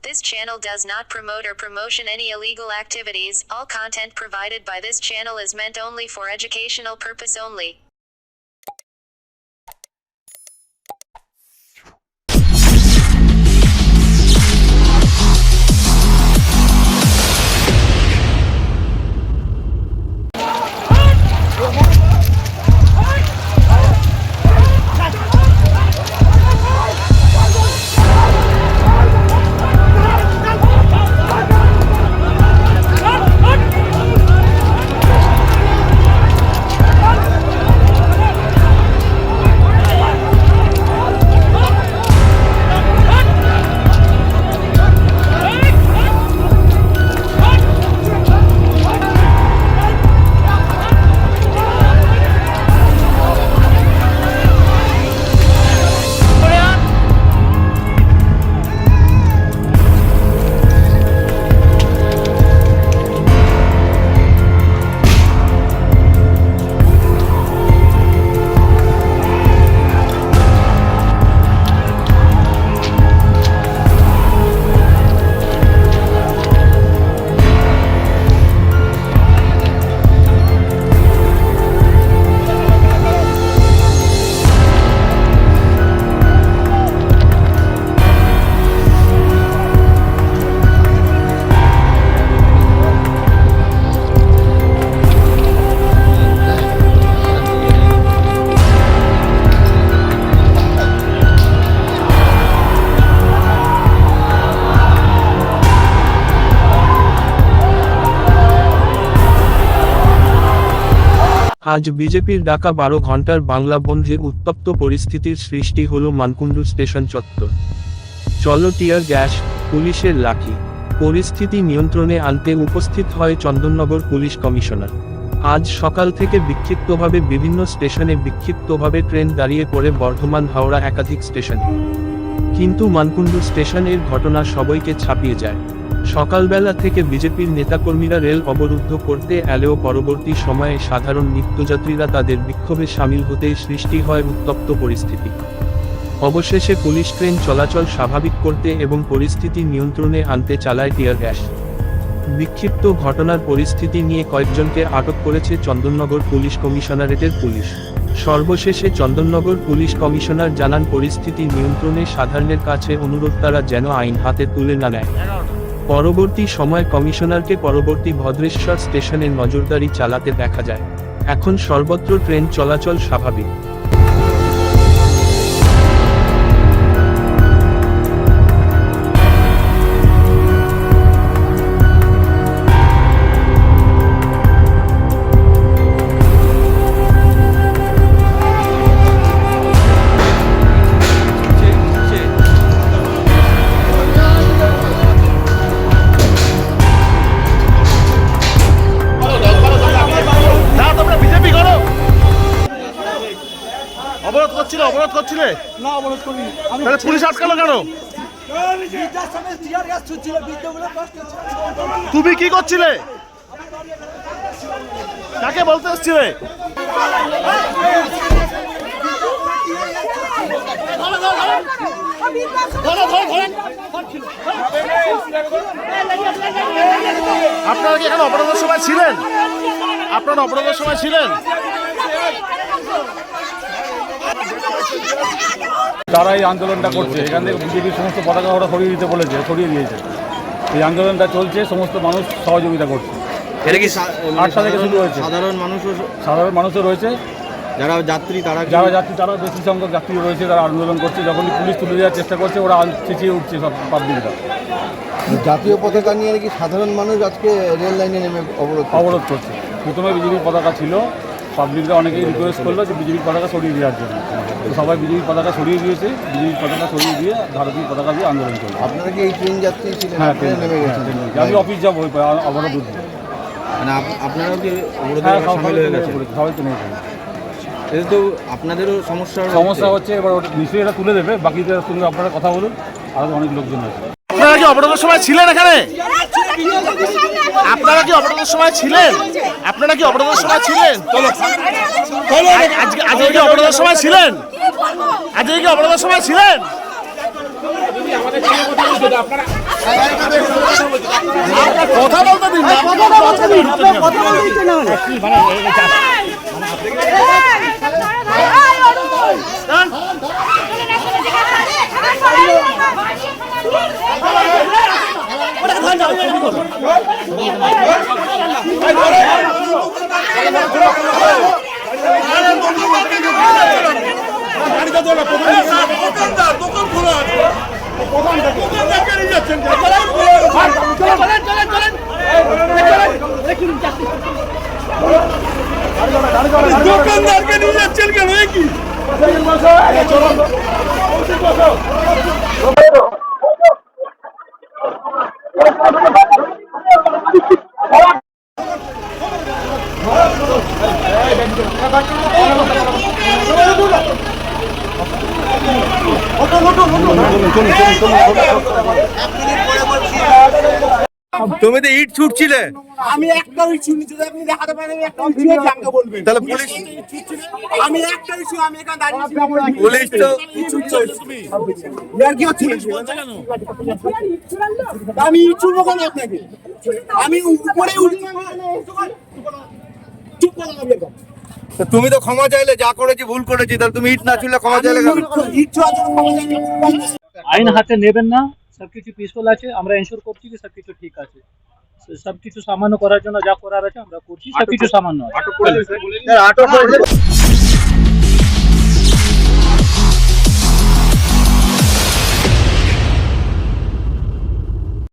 This channel does not promote or promotion any illegal activities. All content provided by this channel is meant only for educational purpose only. আজ বিজেপির ডাকা 12 ঘন্টার বাংলা বন্ধে উত্তপ্ত পরিস্থিতির সৃষ্টি হলো মানকুণ্ডু স্টেশন চত্বর। চলো টিয়ার গ্যাস, পুলিশের লাঠি। পরিস্থিতি নিয়ন্ত্রণে আনতে উপস্থিত হয় চন্দননগর পুলিশ কমিশনার। আজ সকাল থেকে বিক্ষিপ্তভাবে বিভিন্ন স্টেশনে বিক্ষিপ্তভাবে ট্রেন দাঁড়িয়ে পড়ে বর্ধমান হাওড়া একাধিক স্টেশনে। কিন্তু মানকুণ্ডু স্টেশনের ঘটনা সবাইকে ছাপিয়ে যায়। সকালবেলা থেকে বিজেপির নেতাকর্মীরা রেল অবরুদ্ধ করতে এলেও পরবর্তী সময়ে সাধারণ নিত্যযাত্রীরা তাদের বিক্ষোভে সামিল হতেই সৃষ্টি হয় উত্তপ্ত পরিস্থিতি। অবশেষে পুলিশ ট্রেন চলাচল স্বাভাবিক করতে এবং পরিস্থিতি নিয়ন্ত্রণে আনতে চালায় টিয়ার গ্যাস। বিক্ষিপ্ত ঘটনার পরিস্থিতি নিয়ে কয়েকজনকে আটক করেছে চন্দননগর পুলিশ কমিশনারেটের পুলিশ। সর্বশেষে চন্দননগর পুলিশ কমিশনার জানান, পরিস্থিতি নিয়ন্ত্রণে সাধারণের কাছে অনুরোধ তারা যেন আইন হাতে তুলে না নেয়। পরবর্তী সময় কমিশনারকে পরবর্তী ভদ্রেশ্বর স্টেশনে নজরদারি চালাতে দেখা যায়। এখন সর্বত্র ট্রেন চলাচল স্বাভাবিক। অবরোধ করছিলে? না, অবরোধ করিনি। তাহলে পুলিশ আটকালো কেন? তুমি কি করছিলে? কাকে বলতে এসছিলে? আপনারা কি এখানে অবরোধের সময় ছিলেন? আপনারা অবরোধের সময় ছিলেন? যারা এই আন্দোলনটা করছে, এখান থেকে বিজেপির সমস্ত পতাকা ওরা সরিয়ে দিতে বলেছে, সরিয়ে দিয়েছে। এই আন্দোলনটা চলছে, সমস্ত মানুষ সহযোগিতা করছে। এটা কি 8টা থেকে শুরু হয়েছে। সাধারণ মানুষও রয়েছে, যারা যাত্রী তারা বেশি সংখ্যক যাত্রী রয়েছে, তারা আন্দোলন করছে। যখনই পুলিশ তুলে দেওয়ার চেষ্টা করছে, ওরা চেঁচিয়ে উঠছে সব পাবলিকরা। জাতীয় পতাকা নিয়ে নাকি সাধারণ মানুষ আজকে রেল লাইনে নেমে অবরোধ করছে। প্রথমে বিজেপির পতাকা ছিল, পাবলিকরা অনেকেই রিকোয়েস্ট করলো যে বিজেপির পতাকা সরিয়ে দেওয়ার জন্য। সবাই বিজেপির পতাকা সরিয়ে দিয়েছে। বিজেপির পতাকা সরিয়ে দিয়ে ভারতীয় পতাকা দিয়ে আন্দোলন চলছে। আপনারা কি এই ট্রেন যাত্রী ছিলেন? হ্যাঁ, নেমে গেছেন। আমি অফিস যাবো অবরোধ উঠবে। মানে আপনারাও কি সামিল হয়ে গেছে? সবাই তো নেই। এতে তো আপনাদেরও সমস্যা হচ্ছে। এবার নিশ্চয়ই এটা তুলে দেবে, বাকিদের সঙ্গে আপনারা কথা বলুন। আরও অনেক লোকজন আছে। আপনারা কি অবরোধের সময় ছিলেন এখানে? আপনারা কি অবরোধের সময় ছিলেন? আপনারা কি অবরোধের সময় ছিলেন? আজকে কি অবরোধের সময় ছিলেন? আজকে কি অবরোধের সময় ছিলেন? কথা বলতে দিন না। দোকানদারকে নিয়ে যাচ্ছেন কেন কি? তুমি তো ইট ছুটছিলে, আমি একটা ইস্যু যদি আপনি দেখাতে পারেন একটা ইস্যু আমাকে বলবেন। তাহলে পুলিশ আমি একটা ইস্যু আমি এখানে দাঁড়িয়ে পুলিশ তো ইয়ার কি হচ্ছে আমি ইস্যু বলবো না আপনাকে, আমি উপরে উঠে চুপ করে যাবে। তুমি তো ক্ষমা চাইলে, যা করেছি ভুল করেছি, তাহলে তুমি ইট না ছুড়লে ক্ষমা চাইলে কেন? ইস্যু আছে আইন হাতে নেবেন না, সবকিছু পিসফুল আছে, আমরা এনশোর করছি যে সবকিছু ঠিক আছে। সবকিছু সামান্য করার জন্য যা করার আছে আমরা করছি, সবকিছু সামান্য আছে। আটক করে